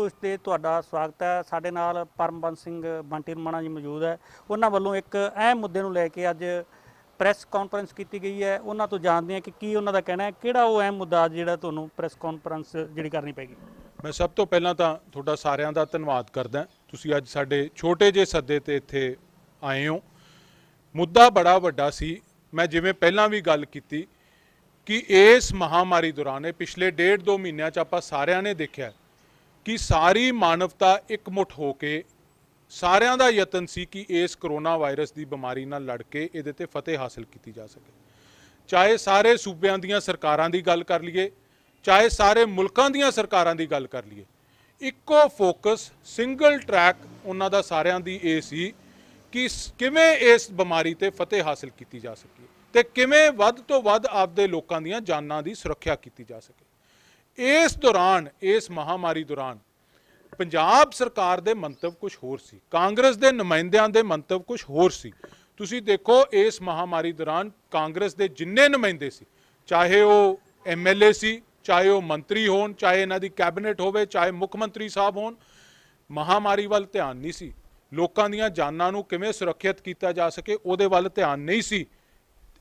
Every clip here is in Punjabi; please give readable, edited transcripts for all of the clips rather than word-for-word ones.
पोस्ट ਤੇ ਤੁਹਾਡਾ ਸਵਾਗਤ ਹੈ। ਸਾਡੇ ਨਾਲ ਪਰਮਬੰਸ ਸਿੰਘ ਬੰਟੀ ਰਮਾਣਾ ਜੀ ਮੌਜੂਦ ਹੈ। ਉਹਨਾਂ ਵੱਲੋਂ ਇੱਕ ਅਹਿਮ ਮੁੱਦੇ ਨੂੰ ਲੈ ਕੇ ਅੱਜ ਪ੍ਰੈਸ ਕਾਨਫਰੰਸ ਕੀਤੀ ਗਈ ਹੈ। ਉਹਨਾਂ ਤੋਂ ਜਾਣਦੇ ਹਾਂ ਕਿ ਕੀ ਉਹਨਾਂ ਦਾ ਕਹਿਣਾ ਹੈ, ਕਿਹੜਾ ਉਹ ਅਹਿਮ ਮੁੱਦਾ ਜਿਹੜਾ ਤੁਹਾਨੂੰ ਪ੍ਰੈਸ ਕਾਨਫਰੰਸ ਜਿਹੜੀ ਕਰਨੀ ਪੈਗੀ। ਮੈਂ ਸਭ ਤੋਂ ਪਹਿਲਾਂ ਤਾਂ ਤੁਹਾਡਾ ਸਾਰਿਆਂ ਦਾ ਧੰਨਵਾਦ ਕਰਦਾ। ਤੁਸੀਂ ਅੱਜ ਸਾਡੇ ਛੋਟੇ ਜਿਹੇ ਸੱਦੇ ਤੇ ਇੱਥੇ ਆਏ ਹੋ। ਮੁੱਦਾ ਬੜਾ ਵੱਡਾ ਸੀ। ਮੈਂ ਜਿਵੇਂ ਪਹਿਲਾਂ ਵੀ ਗੱਲ ਕੀਤੀ ਕਿ ਇਸ ਮਹਾਮਾਰੀ ਦੌਰਾਨ ਪਿਛਲੇ 1.5-2 ਮਹੀਨਿਆਂ 'ਚ ਆਪਾਂ ਸਾਰਿਆਂ ਨੇ ਦੇਖਿਆ ਕਿ ਸਾਰੀ ਮਾਨਵਤਾ ਇਕਮੁੱਠ ਹੋ ਕੇ ਸਾਰਿਆਂ ਦਾ ਯਤਨ ਸੀ ਕਿ ਇਸ ਕਰੋਨਾ ਵਾਇਰਸ ਦੀ ਬਿਮਾਰੀ ਨਾਲ ਲੜ ਕੇ ਇਹਦੇ ਤੇ ਫਤਿਹ ਹਾਸਲ ਕੀਤੀ ਜਾ ਸਕੇ। ਚਾਹੇ ਸਾਰੇ ਸੂਬਿਆਂ ਦੀਆਂ ਸਰਕਾਰਾਂ ਦੀ ਗੱਲ ਕਰ ਲਈਏ, ਚਾਹੇ ਸਾਰੇ ਮੁਲਕਾਂ ਦੀਆਂ ਸਰਕਾਰਾਂ ਦੀ ਗੱਲ ਕਰ ਲਈਏ, ਇੱਕੋ ਫੋਕਸ ਸਿੰਗਲ ਟਰੈਕ ਉਹਨਾਂ ਦਾ ਸਾਰਿਆਂ ਦੀ ਇਹ ਸੀ ਕਿ ਕਿਵੇਂ ਇਸ ਬਿਮਾਰੀ ਤੇ ਫਤਿਹ ਹਾਸਲ ਕੀਤੀ ਜਾ ਸਕੇ ਤੇ ਕਿਵੇਂ ਵੱਧ ਤੋਂ ਵੱਧ ਆਪਦੇ ਲੋਕਾਂ ਦੀਆਂ ਜਾਨਾਂ ਦੀ ਸੁਰੱਖਿਆ ਕੀਤੀ ਜਾ ਸਕੇ। ਇਸ ਦੌਰਾਨ, ਇਸ ਮਹਾਮਾਰੀ ਦੌਰਾਨ ਪੰਜਾਬ ਸਰਕਾਰ ਦੇ ਮੰਤਵ ਕੁਝ ਹੋਰ ਸੀ, ਕਾਂਗਰਸ ਦੇ ਨੁਮਾਇੰਦਿਆਂ ਦੇ ਮੰਤਵ ਕੁਝ ਹੋਰ ਸੀ। ਤੁਸੀਂ ਦੇਖੋ ਇਸ ਮਹਾਮਾਰੀ ਦੌਰਾਨ ਕਾਂਗਰਸ ਦੇ ਜਿੰਨੇ ਨੁਮਾਇੰਦੇ ਸੀ, ਚਾਹੇ ਉਹ MLA ਸੀ, ਚਾਹੇ ਉਹ ਮੰਤਰੀ ਹੋਣ, ਚਾਹੇ ਇਹਨਾਂ ਦੀ ਕੈਬਨਿਟ ਹੋਵੇ, ਚਾਹੇ ਮੁੱਖ ਮੰਤਰੀ ਸਾਹਿਬ ਹੋਣ, ਮਹਾਮਾਰੀ ਵੱਲ ਧਿਆਨ ਨਹੀਂ ਸੀ। ਲੋਕਾਂ ਦੀਆਂ ਜਾਨਾਂ ਨੂੰ ਕਿਵੇਂ ਸੁਰੱਖਿਅਤ ਕੀਤਾ ਜਾ ਸਕੇ ਉਹਦੇ ਵੱਲ ਧਿਆਨ ਨਹੀਂ ਸੀ।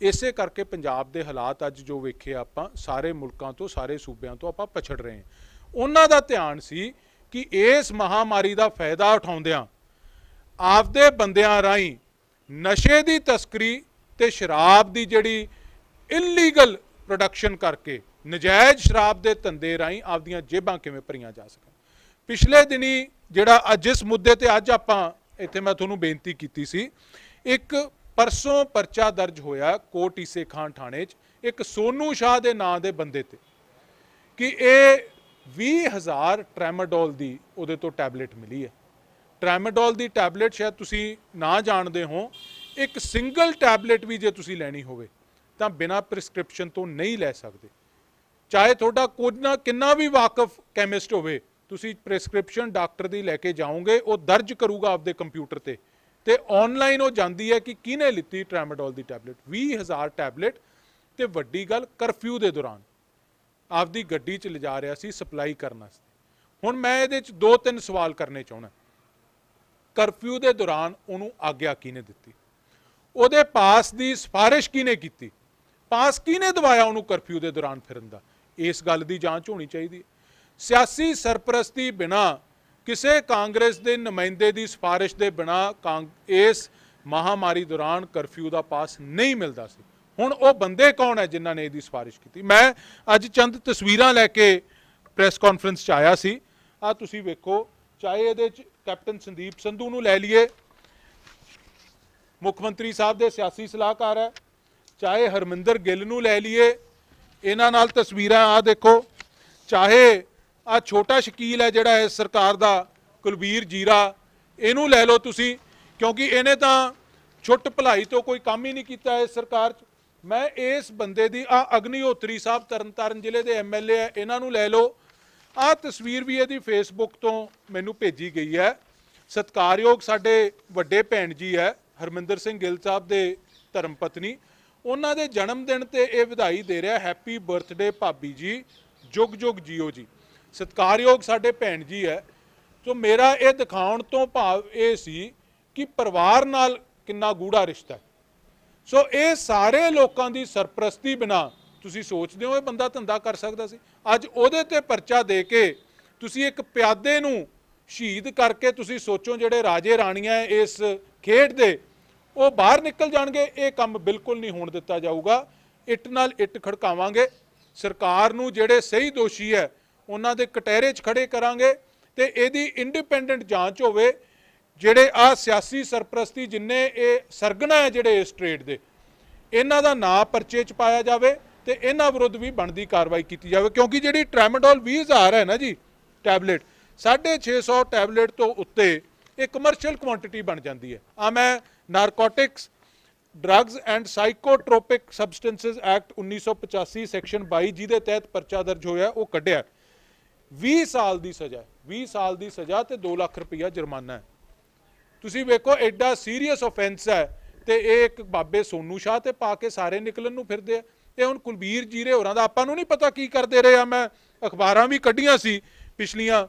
ਇਸੇ ਕਰਕੇ ਪੰਜਾਬ ਦੇ ਹਾਲਾਤ ਅੱਜ ਜੋ ਵੇਖੇ ਆਪਾਂ, ਸਾਰੇ ਮੁਲਕਾਂ ਤੋਂ, ਸਾਰੇ ਸੂਬਿਆਂ ਤੋਂ ਆਪਾਂ ਪਛੜ ਰਹੇ ਹਾਂ। ਉਹਨਾਂ ਦਾ ਧਿਆਨ ਸੀ ਕਿ ਇਸ ਮਹਾਮਾਰੀ ਦਾ ਫਾਇਦਾ ਉਠਾਉਂਦਿਆਂ ਆਪਦੇ ਬੰਦਿਆਂ ਰਾਹੀਂ ਨਸ਼ੇ ਦੀ ਤਸਕਰੀ ਤੇ ਸ਼ਰਾਬ ਦੀ ਜਿਹੜੀ ਇਲੀਗਲ ਪ੍ਰੋਡਕਸ਼ਨ ਕਰਕੇ ਨਜਾਇਜ਼ ਸ਼ਰਾਬ ਦੇ ਧੰਦੇ ਰਾਹੀਂ ਆਪਦੀਆਂ ਜੇਬਾਂ ਕਿਵੇਂ ਭਰੀਆਂ ਜਾ ਸਕਣ। ਪਿਛਲੇ ਦਿਨੀ ਜਿਹੜਾ ਜਿਸ ਮੁੱਦੇ ਤੇ ਅੱਜ ਆਪਾਂ ਇੱਥੇ ਮੈਂ ਤੁਹਾਨੂੰ ਬੇਨਤੀ ਕੀਤੀ ਸੀ, ਇੱਕ ਪਰਸੋਂ ਪਰਚਾ ਦਰਜ ਹੋਇਆ ਕੋਟ ਈਸੇ ਖਾਨ ਥਾਣੇ 'ਚ ਇੱਕ ਸੋਨੂ ਸ਼ਾਹ ਦੇ ਨਾਂ ਦੇ ਬੰਦੇ ਤੇ ਕਿ ਇਹ 20,000 ਟ੍ਰੈਮਾਡੋਲ ਦੀ ਉਹਦੇ ਤੋਂ ਟੈਬਲੇਟ ਮਿਲੀ ਹੈ। ਟ੍ਰੈਮਾਡੋਲ ਦੀ ਟੈਬਲੇਟ ਸ਼ਾਇਦ ਤੁਸੀਂ ਨਾ ਜਾਣਦੇ ਹੋ, ਇੱਕ ਸਿੰਗਲ ਟੈਬਲੇਟ ਵੀ ਜੇ ਤੁਸੀਂ ਲੈਣੀ ਹੋਵੇ ਤਾਂ ਬਿਨਾਂ ਪ੍ਰਿਸਕ੍ਰਿਪਸ਼ਨ ਤੋਂ ਨਹੀਂ ਲੈ ਸਕਦੇ। ਚਾਹੇ ਤੁਹਾਡਾ ਕਿੰਨਾ ਵੀ ਵਾਕਫ ਕੈਮਿਸਟ ਹੋਵੇ, ਤੁਸੀਂ ਪ੍ਰਿਸਕ੍ਰਿਪਸ਼ਨ ਡਾਕਟਰ ਦੀ ਲੈ ਕੇ ਜਾਓਗੇ, ਉਹ ਦਰਜ ਕਰੂਗਾ ਆਪਦੇ ਕੰਪਿਊਟਰ ਤੇ ਆਨਲਾਈਨ ਉਹ ਜਾਂਦੀ ਹੈ ਕਿ ਕਿਹਨੇ ਲਿੱਤੀ ਟ੍ਰੈਮਾਡੋਲ ਦੀ ਟੈਬਲੇਟ। 20,000 ਟੈਬਲੇਟ ਤੇ ਵੱਡੀ ਗੱਲ ਕਰਫਿਊ ਦੇ ਦੌਰਾਨ ਆਪਦੀ ਗੱਡੀ 'ਚ ਲਿਜਾ ਰਿਹਾ ਸੀ ਸਪਲਾਈ ਕਰਨ ਵਾਸਤੇ। ਹੁਣ ਮੈਂ ਇਹਦੇ 'ਚ 2-3 ਸਵਾਲ ਕਰਨੇ ਚਾਹੁੰਦਾ। ਕਰਫਿਊ ਦੇ ਦੌਰਾਨ ਉਹਨੂੰ ਆਗਿਆ ਕਿਹਨੇ ਦਿੱਤੀ? ਉਹਦੇ ਪਾਸ ਦੀ ਸਿਫਾਰਿਸ਼ ਕਿਹਨੇ ਕੀਤੀ? ਪਾਸ ਕਿਹਨੇ ਦਵਾਇਆ ਉਹਨੂੰ ਕਰਫਿਊ ਦੇ ਦੌਰਾਨ ਫਿਰਨ ਦਾ? ਇਸ ਗੱਲ ਦੀ ਜਾਂਚ ਹੋਣੀ ਚਾਹੀਦੀ ਹੈ। ਸਿਆਸੀ ਸਰਪ੍ਰਸਤੀ ਬਿਨਾਂ, ਕਿਸੇ ਕਾਂਗਰਸ ਦੇ ਨੁਮਾਇੰਦੇ ਦੀ ਸਿਫਾਰਿਸ਼ ਦੇ ਬਿਨਾਂ ਇਸ ਮਹਾਮਾਰੀ ਦੌਰਾਨ ਕਰਫਿਊ ਦਾ ਪਾਸ ਨਹੀਂ ਮਿਲਦਾ ਸੀ। ਹੁਣ ਉਹ ਬੰਦੇ ਕੌਣ ਹੈ ਜਿਨ੍ਹਾਂ ਨੇ ਇਹਦੀ ਸਿਫਾਰਿਸ਼ ਕੀਤੀ? ਮੈਂ ਅੱਜ ਚੰਦ ਤਸਵੀਰਾਂ ਲੈ ਕੇ ਪ੍ਰੈਸ ਕਾਨਫਰੰਸ 'ਚ ਆਇਆ ਸੀ। ਆਹ ਤੁਸੀਂ ਵੇਖੋ, ਚਾਹੇ ਇਹਦੇ 'ਚ ਕੈਪਟਨ ਸੰਦੀਪ ਸੰਧੂ ਨੂੰ ਲੈ ਲਈਏ, ਮੁੱਖ ਮੰਤਰੀ ਸਾਹਿਬ ਦੇ ਸਿਆਸੀ ਸਲਾਹਕਾਰ ਹੈ, ਚਾਹੇ ਹਰਮਿੰਦਰ ਗਿੱਲ ਨੂੰ ਲੈ ਲਈਏ, ਇਹਨਾਂ ਨਾਲ ਤਸਵੀਰਾਂ ਆਹ ਦੇਖੋ, ਚਾਹੇ ਆਹ ਛੋਟਾ ਸ਼ਕੀਲ ਹੈ ਜਿਹੜਾ ਇਸ ਸਰਕਾਰ ਦਾ ਕੁਲਬੀਰ ਜੀਰਾ, ਇਹਨੂੰ ਲੈ ਲਓ ਤੁਸੀਂ, ਕਿਉਂਕਿ ਇਹਨੇ ਤਾਂ ਛੁੱਟ ਭਲਾਈ ਤੋਂ ਕੋਈ ਕੰਮ ਹੀ ਨਹੀਂ ਕੀਤਾ ਇਸ ਸਰਕਾਰ 'ਚ। ਮੈਂ ਇਸ ਬੰਦੇ ਦੀ ਅਗਨੀਹੋਤਰੀ ਸਾਹਿਬ ਤਰਨਤਾਰਨ ਜ਼ਿਲ੍ਹੇ ਦੇ MLA ਹੈ, ਇਹਨਾਂ ਨੂੰ ਲੈ ਲਓ। ਆਹ ਤਸਵੀਰ ਵੀ ਇਹਦੀ ਫੇਸਬੁੱਕ ਤੋਂ ਮੈਨੂੰ ਭੇਜੀ ਗਈ ਹੈ। ਸਤਿਕਾਰਯੋਗ ਸਾਡੇ ਵੱਡੇ ਭੈਣ ਜੀ ਹੈ ਹਰਮਿੰਦਰ ਸਿੰਘ ਗਿੱਲ ਸਾਹਿਬ ਦੇ ਧਰਮ ਪਤਨੀ, ਉਹਨਾਂ ਦੇ ਜਨਮ ਦਿਨ ਤੇ ਇਹ ਵਧਾਈ ਦੇ ਰਿਹਾ, ਹੈਪੀ ਬਰਥਡੇ ਭਾਬੀ ਜੀ, ਜੁਗ ਜੁਗ ਜੀਓ ਜੀ। ਸਤਿਕਾਰਯੋਗ ਸਾਡੇ ਭੈਣ ਜੀ ਹੈ। ਸੋ ਮੇਰਾ ਇਹ ਦਿਖਾਉਣ ਤੋਂ ਭਾਵ ਇਹ ਸੀ ਕਿ ਪਰਿਵਾਰ ਨਾਲ ਕਿੰਨਾ ਗੂੜਾ ਰਿਸ਼ਤਾ ਹੈ। ਸੋ ਇਹ ਸਾਰੇ ਲੋਕਾਂ ਦੀ ਸਰਪ੍ਰਸਤੀ ਬਿਨਾਂ ਤੁਸੀਂ ਸੋਚਦੇ ਹੋ ਇਹ ਬੰਦਾ ਧੰਦਾ ਕਰ ਸਕਦਾ ਸੀ? ਅੱਜ ਉਹਦੇ ਤੇ ਪਰਚਾ ਦੇ ਕੇ ਤੁਸੀਂ ਇੱਕ ਪਿਆਦੇ ਨੂੰ ਸ਼ਹੀਦ ਕਰਕੇ ਤੁਸੀਂ ਸੋਚੋ ਜਿਹੜੇ ਰਾਜੇ ਰਾਣੀਆਂ ਇਸ ਖੇਡ ਦੇ ਉਹ ਬਾਹਰ ਨਿਕਲ ਜਾਣਗੇ। ਇਹ ਕੰਮ ਬਿਲਕੁਲ ਨਹੀਂ ਹੋਣ ਦਿੱਤਾ ਜਾਊਗਾ। ਇੱਟ ਨਾਲ ਇੱਟ ਖੜਕਾਵਾਂਗੇ। ਸਰਕਾਰ ਨੂੰ ਜਿਹੜੇ ਸਹੀ ਦੋਸ਼ੀ ਹੈ ਉਹਨਾਂ ਦੇ ਕਟਹਿਰੇ 'ਚ ਖੜੇ ਕਰਾਂਗੇ ਤੇ ਇਹਦੀ ਇੰਡੀਪੈਂਡੈਂਟ ਜਾਂਚ ਹੋਵੇ। ਜਿਹੜੇ ਆਹ ਸਿਆਸੀ ਸਰਪ੍ਰਸਤੀ ਜਿੰਨੇ ਇਹ ਸਰਗਨਾ ਹੈ ਜਿਹੜੇ ਇਸ ਟ੍ਰੇਡ ਦੇ, ਇਹਨਾਂ ਦਾ ਨਾਂ ਪਰਚੇ 'ਚ ਪਾਇਆ ਜਾਵੇ ਤੇ ਇਹਨਾਂ ਵਿਰੁੱਧ ਵੀ ਬਣਦੀ ਕਾਰਵਾਈ ਕੀਤੀ ਜਾਵੇ। ਕਿਉਂਕਿ ਜਿਹੜੀ ਟ੍ਰੈਮਾਡੋਲ 20,000 ਹੈ ਨਾ ਜੀ ਟੈਬਲੇਟ, 650 ਟੈਬਲੇਟ ਤੋਂ ਉੱਤੇ ਇਹ ਕਮਰਸ਼ੀਅਲ ਕੁਆਂਟੀਟੀ ਬਣ ਜਾਂਦੀ ਹੈ। ਮੈਂ narcotics drugs and psychotropic substances act 1985 section 22 ਜਿਹਦੇ ਤਹਿਤ ਪਰਚਾ ਦਰਜ ਹੋਇਆ ਉਹ ਕੱਢਿਆ। 20 ਸਾਲ ਦੀ ਸਜ਼ਾ, 20 ਸਾਲ ਦੀ ਸਜ਼ਾ ਤੇ 2 ਲੱਖ ਰੁਪਈਆ ਜੁਰਮਾਨਾ ਹੈ। ਤੁਸੀਂ ਵੇਖੋ ਐਡਾ ਸੀਰੀਅਸ ਆਫੈਂਸ ਹੈ ਤੇ ਇਹ ਇੱਕ ਬਾਬੇ ਸੋਨੂ ਸ਼ਾਹ ਤੇ ਪਾ ਕੇ ਸਾਰੇ ਨਿਕਲਣ ਨੂੰ ਫਿਰਦੇ ਆ। ਤੇ ਹੁਣ ਕੁਲਬੀਰ ਜੀਰੇ ਹੋਰਾਂ ਦਾ ਆਪਾਂ ਨੂੰ ਨਹੀਂ ਪਤਾ ਕੀ ਕਰਦੇ ਰਹੇ ਆ। ਮੈਂ ਅਖਬਾਰਾਂ ਵੀ ਕੱਢੀਆਂ ਸੀ ਪਿਛਲੀਆਂ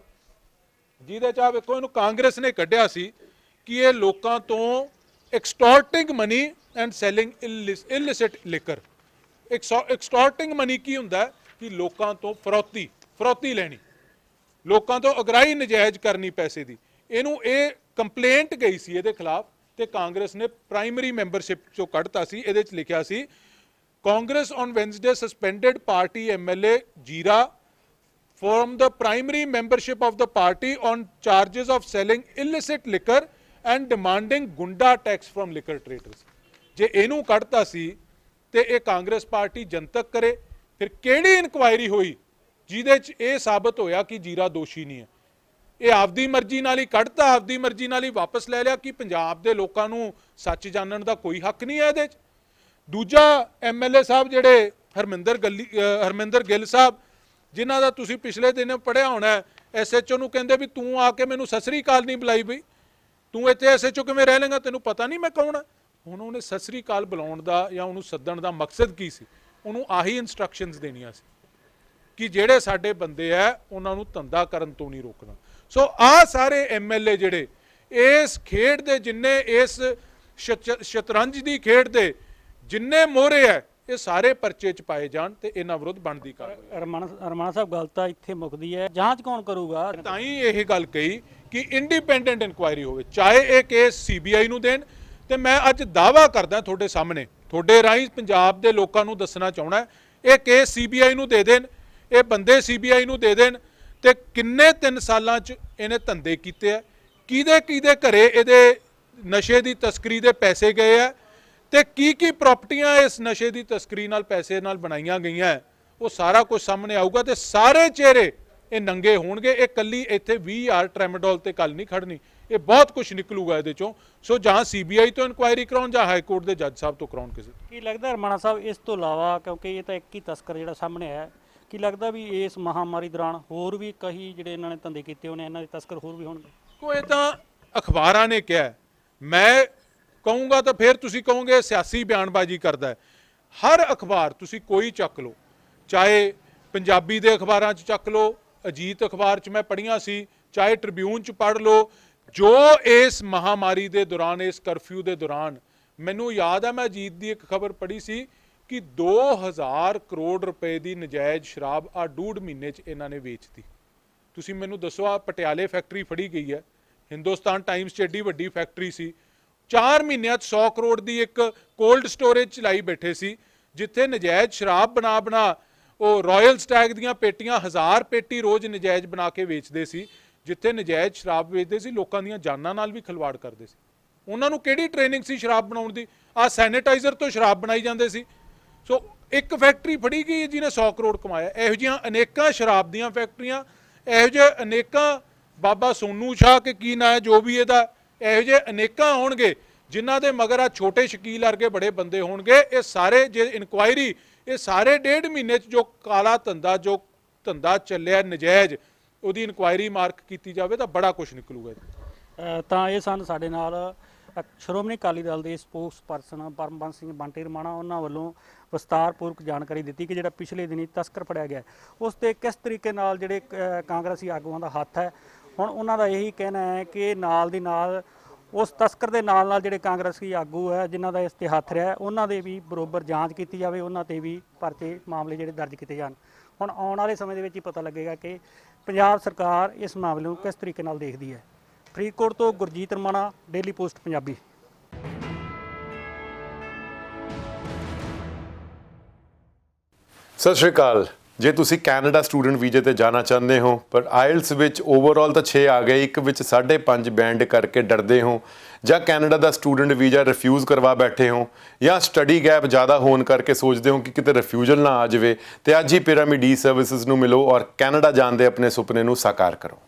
ਜਿਹਦੇ 'ਚ ਆ ਵੇਖੋ ਇਹਨੂੰ ਕਾਂਗਰਸ ਨੇ ਕੱਢਿਆ ਸੀ ਕਿ ਇਹ ਲੋਕਾਂ ਤੋਂ extorting money and selling illicit liquor. Extorting money ਕੀ ਹੁੰਦਾ ਕਿ ਲੋਕਾਂ ਤੋਂ ਫਰੌਤੀ ਲੈਣੀ, ਲੋਕਾਂ ਤੋਂ ਅਗਰਾਈ ਨਜਾਇਜ਼ ਕਰਨੀ ਪੈਸੇ ਦੀ। ਇਹਨੂੰ ਇਹ ਕੰਪਲੇਂਟ ਗਈ ਸੀ ਇਹਦੇ ਖਿਲਾਫ ਤੇ ਕਾਂਗਰਸ ਨੇ ਪ੍ਰਾਇਮਰੀ ਮੈਂਬਰਸ਼ਿਪ ਚੋਂ ਕੱਢਤਾ ਸੀ। ਇਹਦੇ 'ਚ ਲਿਖਿਆ ਸੀ Congress on Wednesday suspended party MLA Zira from the primary membership of the party on charges of selling illicit liquor and demanding gunda tax from liquor traders। ਜੇ ਇਹਨੂੰ ਕੱਢਤਾ ਸੀ ਤੇ ਇਹ ਕਾਂਗਰਸ ਪਾਰਟੀ ਜਨਤਕ ਕਰੇ, ਫਿਰ ਕਿਹੜੀ ਇਨਕੁਆਇਰੀ ਹੋਈ ਜਿਹਦੇ 'ਚ ਇਹ ਸਾਬਤ ਹੋਇਆ ਕਿ ਜੀਰਾ ਦੋਸ਼ੀ ਨਹੀਂ ਹੈ। ਇਹ ਆਪਦੀ ਮਰਜ਼ੀ ਨਾਲ ਹੀ ਕੱਢਤਾ, ਆਪਦੀ ਮਰਜ਼ੀ ਨਾਲ ਹੀ ਵਾਪਸ ਲੈ ਲਿਆ ਕਿ ਪੰਜਾਬ ਦੇ ਲੋਕਾਂ ਨੂੰ ਸੱਚ ਜਾਣਨ ਦਾ ਕੋਈ ਹੱਕ ਨਹੀਂ ਹੈ ਇਹਦੇ 'ਚ। ਦੂਜਾ MLA ਸਾਹਿਬ ਜਿਹੜੇ ਹਰਮਿੰਦਰ ਗਿੱਲ ਸਾਹਿਬ, ਜਿਨ੍ਹਾਂ ਦਾ ਤੁਸੀਂ ਪਿਛਲੇ ਦਿਨ ਪੜ੍ਹਿਆ ਹੋਣਾ, SHO ਨੂੰ ਕਹਿੰਦੇ ਵੀ ਤੂੰ ਆ ਕੇ ਮੈਨੂੰ ਸਤਿ ਸ੍ਰੀ ਅਕਾਲ ਨਹੀਂ ਬੁਲਾਈ, ਬਈ ਤੂੰ ਇੱਥੇ SHO ਕਿਵੇਂ ਰਹਿ ਲੇਗਾ, ਤੈਨੂੰ ਪਤਾ ਨਹੀਂ ਮੈਂ ਕੌਣ ਹਾਂ। ਹੁਣ ਉਹਨੇ ਸਤਿ ਸ੍ਰੀ ਅਕਾਲ ਬੁਲਾਉਣ ਦਾ ਜਾਂ ਉਹਨੂੰ ਸੱਦਣ ਦਾ ਮਕਸਦ ਕੀ ਸੀ? ਉਹਨੂੰ ਆਹੀ ਇਨਸਟਰਕਸ਼ਨਸ ਦੇਣੀਆਂ ਸੀ ਕਿ ਜਿਹੜੇ ਸਾਡੇ ਬੰਦੇ ਆ ਉਹਨਾਂ ਨੂੰ ਧੰਦਾ ਕਰਨ ਤੋਂ ਨਹੀਂ ਰੋਕਣਾ। ਸੋ ਆਹ ਸਾਰੇ MLA ਜਿਹੜੇ ਇਸ ਖੇਡ ਦੇ, ਜਿੰਨੇ ਇਸ ਸ਼ਤਰੰਜ ਦੀ ਖੇਡ ਦੇ ਜਿੰਨੇ ਮੋਹਰੇ ਹੈ, ਇਹ ਸਾਰੇ ਪਰਚੇ 'ਚ ਪਾਏ ਜਾਣ ਤੇ ਇਹਨਾਂ ਵਿਰੁੱਧ ਬਣਦੀ ਕਾਰਵਾਈ। ਰਮਾਣਾ ਸਾਹਿਬ ਗੱਲ ਤਾਂ ਇੱਥੇ ਮੁੱਕਦੀ ਹੈ, ਜਾਂਚ ਕੌਣ ਕਰੂਗਾ? ਤਾਂ ਹੀ ਇਹ ਗੱਲ ਕਹੀ ਕਿ ਇੰਡੀਪੈਂਡੈਂਟ ਇਨਕੁਆਇਰੀ ਹੋਵੇ, ਚਾਹੇ ਇਹ ਕੇਸ CBI ਨੂੰ ਦੇਣ। ਤੇ ਮੈਂ ਅੱਜ ਦਾਅਵਾ ਕਰਦਾ ਤੁਹਾਡੇ ਸਾਹਮਣੇ, ਤੁਹਾਡੇ ਰਾਹੀਂ ਪੰਜਾਬ ਦੇ ਲੋਕਾਂ ਨੂੰ ਦੱਸਣਾ ਚਾਹੁੰਦਾ, ਇਹ ਕੇਸ CBI ਨੂੰ ਦੇ ਦੇਣ, ਇਹ ਬੰਦੇ CBI ਨੂੰ ਦੇ ਦੇਣ ਤੇ ਕਿੰਨੇ 3 ਸਾਲਾਂ 'ਚ ਇਹਨੇ ਧੰਦੇ ਕੀਤੇ ਆ, ਕਿਹਦੇ ਘਰੇ ਇਹਦੇ ਨਸ਼ੇ ਦੀ ਤਸਕਰੀ ਦੇ ਪੈਸੇ ਗਏ ਆ ਤੇ ਕੀ ਪ੍ਰਾਪਰਟੀਆਂ ਇਸ ਨਸ਼ੇ ਦੀ ਤਸਕਰੀ ਨਾਲ ਪੈਸੇ ਨਾਲ ਬਣਾਈਆਂ ਗਈਆਂ, ਉਹ ਸਾਰਾ ਕੁਝ ਸਾਹਮਣੇ ਆਊਗਾ ਤੇ ਸਾਰੇ ਚਿਹਰੇ ਇਹ ਨੰਗੇ ਹੋਣਗੇ। ਇਹ ਕੱਲੀ ਇੱਥੇ 20,000 ਟ੍ਰੈਮਾਡੋਲ ਤੇ ਗੱਲ ਨਹੀਂ ਖੜਨੀ, ਇਹ ਬਹੁਤ ਕੁਝ ਨਿਕਲੂਗਾ ਇਹਦੇ ਚੋਂ। ਸੋ ਜਾਂ CBI ਤੋਂ ਇਨਕੁਆਇਰੀ ਕਰਾਉਣ ਜਾਂ ਹਾਈ ਕੋਰਟ ਦੇ ਜੱਜ ਸਾਹਿਬ ਤੋਂ ਕਰਾਉਣ। ਕਿਸੇ ਕੀ ਲੱਗਦਾ ਰਮਾਣਾ ਸਾਹਿਬ, ਇਸ ਤੋਂ ਇਲਾਵਾ ਕਿਉਂਕਿ ਇਹ ਤਾਂ ਇੱਕ ਹੀ ਤਸਕਰ ਜਿਹੜਾ ਸਾਹਮਣੇ ਆਇਆ, ਕੀ ਲੱਗਦਾ ਵੀ ਇਸ ਮਹਾਮਾਰੀ ਦੌਰਾਨ ਹੋਰ ਵੀ ਕਈ ਜਿਹੜੇ ਇਹਨਾਂ ਨੇ ਧੰਦੇ ਕੀਤੇ ਹੋਣੇ, ਇਹਨਾਂ ਦੇ ਤਸਕਰ ਹੋਰ ਵੀ ਹੋਣਗੇ? ਕੋਈ ਤਾਂ ਅਖਬਾਰਾਂ ਨੇ ਕਿਹਾ, ਮੈਂ ਕਹੂੰਗਾ ਤਾਂ ਫਿਰ ਤੁਸੀਂ ਕਹੋਗੇ ਸਿਆਸੀ ਬਿਆਨਬਾਜ਼ੀ ਕਰਦਾ ਹੈ। ਹਰ ਅਖਬਾਰ ਤੁਸੀਂ ਕੋਈ ਚੱਕ ਲਓ, ਚਾਹੇ ਪੰਜਾਬੀ ਦੇ ਅਖਬਾਰਾਂ 'ਚ ਚੱਕ ਲਓ, ਅਜੀਤ ਅਖਬਾਰ 'ਚ ਮੈਂ ਪੜ੍ਹੀਆਂ ਸੀ, ਚਾਹੇ ਟ੍ਰਿਬਿਊਨ 'ਚ ਪੜ੍ਹ ਲਓ, ਜੋ ਇਸ ਮਹਾਮਾਰੀ ਦੇ ਦੌਰਾਨ, ਇਸ ਕਰਫਿਊ ਦੇ ਦੌਰਾਨ, ਮੈਨੂੰ ਯਾਦ ਹੈ ਮੈਂ ਅਜੀਤ ਦੀ ਇੱਕ ਖਬਰ ਪੜ੍ਹੀ ਸੀ ਕਿ 2000 ਕਰੋੜ ਰੁਪਏ ਦੀ ਨਜਾਇਜ਼ ਸ਼ਰਾਬ ਆ 1.5 ਮਹੀਨੇ 'ਚ ਇਹਨਾਂ ਨੇ ਵੇਚਤੀ। ਤੁਸੀਂ ਮੈਨੂੰ ਦੱਸੋ, ਆ ਪਟਿਆਲੇ ਫੈਕਟਰੀ ਫੜੀ ਗਈ ਹੈ, ਹਿੰਦੁਸਤਾਨ ਟਾਈਮਸ 'ਚ ਐਡੀ ਵੱਡੀ ਫੈਕਟਰੀ ਸੀ, 4 ਮਹੀਨਿਆਂ 'ਚ 100 ਕਰੋੜ ਦੀ ਇੱਕ ਕੋਲਡ ਸਟੋਰੇਜ ਚਲਾਈ ਬੈਠੇ ਸੀ, ਜਿੱਥੇ ਨਜਾਇਜ਼ ਸ਼ਰਾਬ ਬਣਾ ਉਹ ਰਾਇਲ ਸਟੈਗ ਦੀਆਂ ਪੇਟੀਆਂ 1000 ਪੇਟੀ ਰੋਜ਼ ਨਜਾਇਜ਼ ਬਣਾ ਕੇ ਵੇਚਦੇ ਸੀ, ਜਿੱਥੇ ਨਜਾਇਜ਼ ਸ਼ਰਾਬ ਵੇਚਦੇ ਸੀ, ਲੋਕਾਂ ਦੀਆਂ ਜਾਨਾਂ ਨਾਲ ਵੀ ਖਿਲਵਾੜ ਕਰਦੇ ਸੀ। ਉਹਨਾਂ ਨੂੰ ਕਿਹੜੀ ਟ੍ਰੇਨਿੰਗ ਸੀ ਸ਼ਰਾਬ ਬਣਾਉਣ ਦੀ? ਆਹ ਸੈਨੀਟਾਈਜ਼ਰ ਤੋਂ ਸ਼ਰਾਬ ਬਣਾਈ ਜਾਂਦੇ ਸੀ। ਸੋ ਇੱਕ ਫੈਕਟਰੀ ਫੜੀ ਗਈ ਜਿਹਨੇ 100 ਕਰੋੜ ਕਮਾਇਆ। ਇਹੋ ਜਿਹੀਆਂ ਅਨੇਕਾਂ ਸ਼ਰਾਬ ਦੀਆਂ ਫੈਕਟਰੀਆਂ, ਇਹੋ ਜਿਹੇ ਅਨੇਕਾਂ ਬਾਬਾ ਸੋਨੂ ਸ਼ਾਹ ਕੇ ਕੀ ਨਾਂ ਹੈ ਜੋ ਵੀ ਇਹਦਾ, ਇਹੋ ਜਿਹੇ ਅਨੇਕਾਂ ਹੋਣਗੇ ਜਿਨ੍ਹਾਂ ਦੇ ਮਗਰ ਆ ਛੋਟੇ ਸ਼ਕੀਲ ਵਰਗੇ ਬੜੇ ਬੰਦੇ ਹੋਣਗੇ। ਇਹ ਸਾਰੇ ਜੇ ਇਨਕੁਆਇਰੀ, ਇਹ ਸਾਰੇ 1.5 ਮਹੀਨੇ 'ਚ ਜੋ ਕਾਲਾ ਧੰਦਾ, ਜੋ ਧੰਦਾ ਚੱਲਿਆ ਨਜਾਇਜ਼, ਉਹਦੀ ਇਨਕੁਆਇਰੀ ਮਾਰਕ ਕੀਤੀ ਜਾਵੇ ਤਾਂ ਬੜਾ ਕੁਝ ਨਿਕਲੂਗਾ। ਤਾਂ ਇਹ ਸਨ ਸਾਡੇ ਨਾਲ ਸ਼੍ਰੋਮਣੀ ਅਕਾਲੀ ਦਲ ਦੇ ਸਪੋਕਸ ਪਰਸਨ ਪਰਮਬੰਸ ਸਿੰਘ ਬੰਟੀ ਰਮਾਣਾ, ਉਹਨਾਂ ਵੱਲੋਂ ਵਿਸਤਾਰਪੂਰਵਕ ਜਾਣਕਾਰੀ ਦਿੱਤੀ ਕਿ ਜਿਹੜਾ ਪਿਛਲੇ ਦਿਨੀ ਤਸਕਰ ਫੜਿਆ ਗਿਆ ਉਸ 'ਤੇ ਕਿਸ ਤਰੀਕੇ ਨਾਲ ਜਿਹੜੇ ਕਾਂਗਰਸੀ ਆਗੂਆਂ ਦਾ ਹੱਥ ਹੈ। ਹੁਣ ਉਹਨਾਂ ਦਾ ਇਹੀ ਕਹਿਣਾ ਹੈ ਕਿ ਨਾਲ ਦੀ ਨਾਲ ਉਸ ਤਸਕਰ ਦੇ ਨਾਲ ਜਿਹੜੇ ਕਾਂਗਰਸੀ ਆਗੂ ਹੈ ਜਿਨ੍ਹਾਂ ਦਾ ਇਸ 'ਤੇ ਹੱਥ ਰਿਹਾ, ਉਹਨਾਂ ਦੇ ਵੀ ਬਰੋਬਰ ਜਾਂਚ ਕੀਤੀ ਜਾਵੇ, ਉਹਨਾਂ 'ਤੇ ਵੀ ਪਰਚੇ ਮਾਮਲੇ ਜਿਹੜੇ ਦਰਜ ਕੀਤੇ ਜਾਣ। ਹੁਣ ਆਉਣ ਵਾਲੇ ਸਮੇਂ ਦੇ ਵਿੱਚ ਹੀ ਪਤਾ ਲੱਗੇਗਾ ਕਿ ਪੰਜਾਬ ਸਰਕਾਰ ਇਸ ਮਾਮਲੇ ਨੂੰ ਕਿਸ ਤਰੀਕੇ ਨਾਲ ਦੇਖਦੀ ਹੈ। ਫਰੀਦਕੋਟ ਤੋਂ ਗੁਰਜੀਤ ਰਮਾਣਾ, ਡੇਲੀ ਪੋਸਟ ਪੰਜਾਬੀ। ਸਤਿ ਸ਼੍ਰੀ ਅਕਾਲ। ਜੇ ਤੁਸੀਂ ਕੈਨੇਡਾ ਸਟੂਡੈਂਟ ਵੀਜ਼ੇ ਤੇ ਜਾਣਾ ਚਾਹੁੰਦੇ ਹੋ ਪਰ ਆਇਲਸ ਵਿੱਚ ਓਵਰਆਲ ਤਾਂ 6 ਆ ਗਏ, ਇੱਕ ਵਿੱਚ 5.5 ਬੈਂਡ ਕਰਕੇ ਡਰਦੇ ਹੋ, ਜਾਂ ਕੈਨੇਡਾ ਦਾ ਸਟੂਡੈਂਟ ਵੀਜ਼ਾ ਰਿਫਿਊਜ਼ ਕਰਵਾ ਬੈਠੇ ਹੋ, ਜਾਂ ਸਟੱਡੀ ਗੈਪ ਜ਼ਿਆਦਾ ਹੋਣ ਕਰਕੇ ਸੋਚਦੇ ਹੋ ਕਿ ਕਿਤੇ ਰਿਫਿਊਜ਼ਲ ਨਾ ਆ ਜਾਵੇ, ਤੇ ਅੱਜ ਹੀ ਪਿਰਾਮਿਡ ਈ ਸਰਵਿਸਿਜ਼ ਨੂੰ ਮਿਲੋ ਔਰ ਕੈਨੇਡਾ ਜਾਣ ਦੇ ਆਪਣੇ ਸੁਪਨੇ ਨੂੰ ਸਾਕਾਰ ਕਰੋ।